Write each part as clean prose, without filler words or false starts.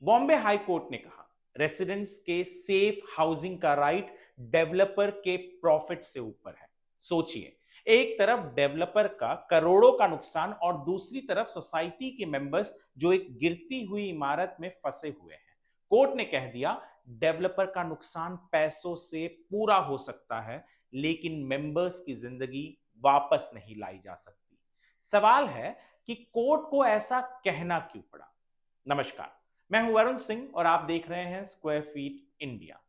Bombay high court ने कहा residents के सेफ हाउसिंग का राइट डेवलपर के प्रॉफिट से ऊपर है। सोचिए, एक तरफ डेवलपर का करोड़ों का नुकसान और दूसरी तरफ सोसाइटी के मेंबर्स जो एक गिरती हुई इमारत में फंसे हुए हैं। कोर्ट ने कह दिया डेवलपर का नुकसान पैसों से पूरा हो सकता है, लेकिन मेंबर्स की जिंदगी वापस नहीं लाई जा सकती। सवाल है कि कोर्ट को ऐसा कहना क्यों पड़ा। नमस्कार, मैं हूं वरुण सिंह और आप देख रहे हैं स्क्वायर फीट इंडिया।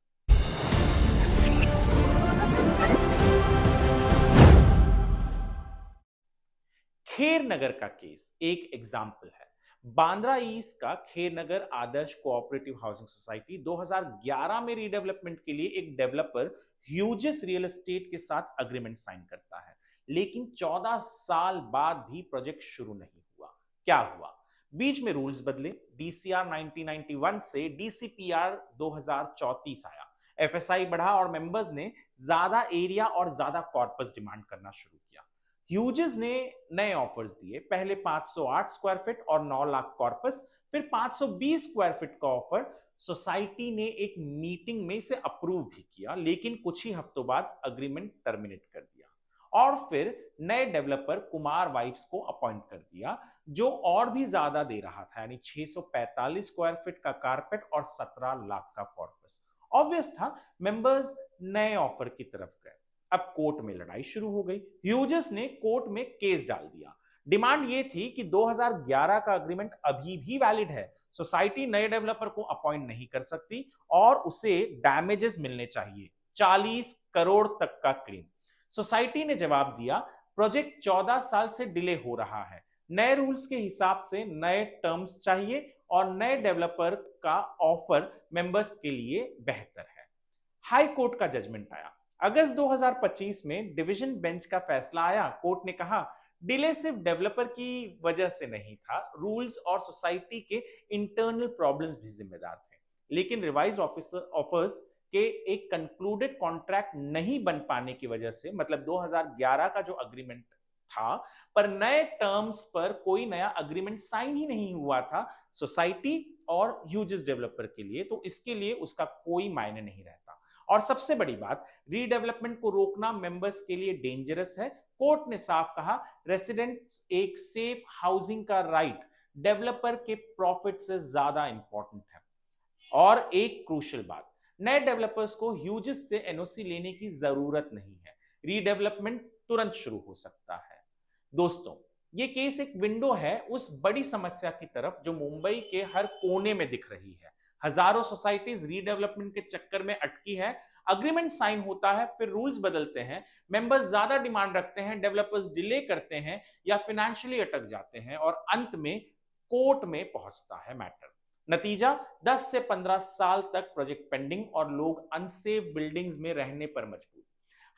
खेर नगर का केस एक एग्जाम्पल है। बांद्रा ईस्ट का खेर नगर आदर्श कोऑपरेटिव हाउसिंग सोसाइटी 2011 में रीडेवलपमेंट के लिए एक डेवलपर ह्यूजिस रियल एस्टेट के साथ अग्रीमेंट साइन करता है, लेकिन 14 साल बाद भी प्रोजेक्ट शुरू नहीं हुआ। क्या हुआ? बीच में रूल्स बदले, डीसीआर 1991 से डीसीपीआर 2034 आया, एफएसआई बढ़ा और मेंबर्स ने ज्यादा एरिया और ज्यादा कॉर्पस डिमांड करना शुरू किया। ह्यूजेस ने नए ऑफर्स दिए, पहले 508 स्क्वायर फीट और 9 लाख कॉर्पस, फिर 520 स्क्वायर फीट का ऑफर। सोसाइटी ने एक मीटिंग में इसे अप्रूव भी किया, लेकिन कुछ ही हफ्तों बाद अग्रीमेंट टर्मिनेट कर दिया और फिर नए डेवलपर कुमार वाइब्स को अपॉइंट कर दिया, जो और भी ज्यादा दे रहा था, यानी 645 स्क्वायर फीट का कारपेट और 17 लाख का कॉर्पस। ऑब्वियस था, मेंबर्स नए ऑफर की तरफ गए। अब कोर्ट में लड़ाई शुरू हो गई। ह्यूजेस ने कोर्ट में केस डाल दिया। डिमांड यह थी कि 2011 का अग्रीमेंट अभी भी वैलिड है, सोसाइटी नए डेवलपर को अपॉइंट नहीं कर सकती और उसे डैमेजेस मिलने चाहिए, 40 करोड़ तक का क्लेम। सोसाइटी ने जवाब दिया प्रोजेक्ट 14 साल से डिले हो रहा है, नए रूल्स के हिसाब से नए टर्म्स चाहिए और नए डेवलपर का ऑफर मेंबर्स के लिए बेहतर है। हाई कोर्ट का जजमेंट आया अगस्त 2025 में। डिवीजन बेंच का फैसला आया। कोर्ट ने कहा डिले सिर्फ डेवलपर की वजह से नहीं था, रूल्स और सोसाइटी के इंटरनल प्रॉब्लम्स भी जिम्मेदार थे। लेकिन रिवाइज ऑफर्स के एक कंक्लूडेड कॉन्ट्रैक्ट नहीं बन पाने की वजह से, मतलब 2011 का जो अग्रीमेंट था पर नए टर्म्स पर कोई नया अग्रीमेंट साइन ही नहीं हुआ था सोसाइटी और ह्यूजिस डेवलपर के लिए, तो इसके लिए उसका कोई मायने नहीं रहता। और सबसे बड़ी बात, रीडेवलपमेंट को रोकना मेंबर्स के लिए डेंजरस है। कोर्ट ने साफ कहा रेसिडेंट्स एक सेफ हाउसिंग का राइट डेवलपर के प्रॉफिट से ज्यादा इंपॉर्टेंट है। और एक क्रूशियल बात, नए डेवलपर्स को ह्यूजिस से एनओसी लेने की जरूरत नहीं है, रीडेवलपमेंट तुरंत शुरू हो सकता है। दोस्तों, ये केस एक विंडो है उस बड़ी समस्या की तरफ जो मुंबई के हर कोने में दिख रही है। हजारों सोसाइटीज रीडेवलपमेंट के चक्कर में अटकी है। अग्रीमेंट साइन होता है, फिर रूल्स बदलते हैं, मेंबर्स ज्यादा डिमांड रखते हैं, डेवलपर्स डिले करते हैं या फाइनेंशियली अटक जाते हैं और अंत में कोर्ट में पहुंचता है मैटर। नतीजा 10 से 15 साल तक प्रोजेक्ट पेंडिंग और लोग अनसेफ बिल्डिंग्स में रहने पर मजबूर।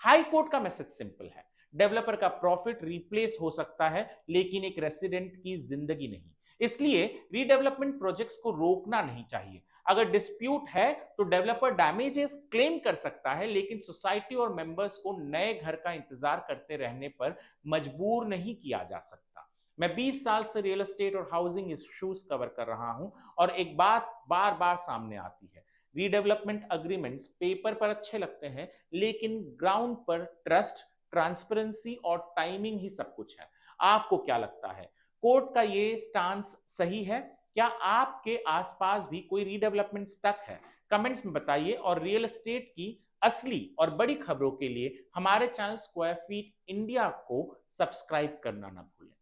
हाई कोर्ट का मैसेज सिंपल है, डेवलपर का प्रॉफिट रिप्लेस हो सकता है लेकिन एक रेसिडेंट की जिंदगी नहीं। इसलिए रीडेवलपमेंट प्रोजेक्ट्स को रोकना नहीं चाहिए। अगर डिस्प्यूट है तो डेवलपर डैमेजेस क्लेम कर सकता है, लेकिन सोसाइटी और मेंबर्स को नए घर का इंतजार करते रहने पर मजबूर नहीं किया जा सकता। मैं 20 साल से रियल एस्टेट और हाउसिंग इश्यूज कवर कर रहा हूं और एक बात बार बार सामने आती है, रीडेवलपमेंट अग्रीमेंट्स पेपर पर अच्छे लगते हैं, लेकिन ग्राउंड पर ट्रस्ट, ट्रांसपेरेंसी और टाइमिंग ही सब कुछ है। आपको क्या लगता है, कोर्ट का ये स्टांस सही है? क्या आपके आसपास भी कोई रीडेवलपमेंट स्टक है? कमेंट्स में बताइए और रियल एस्टेट की असली और बड़ी खबरों के लिए हमारे चैनल स्क्वायर फीट इंडिया को सब्सक्राइब करना ना भूलें।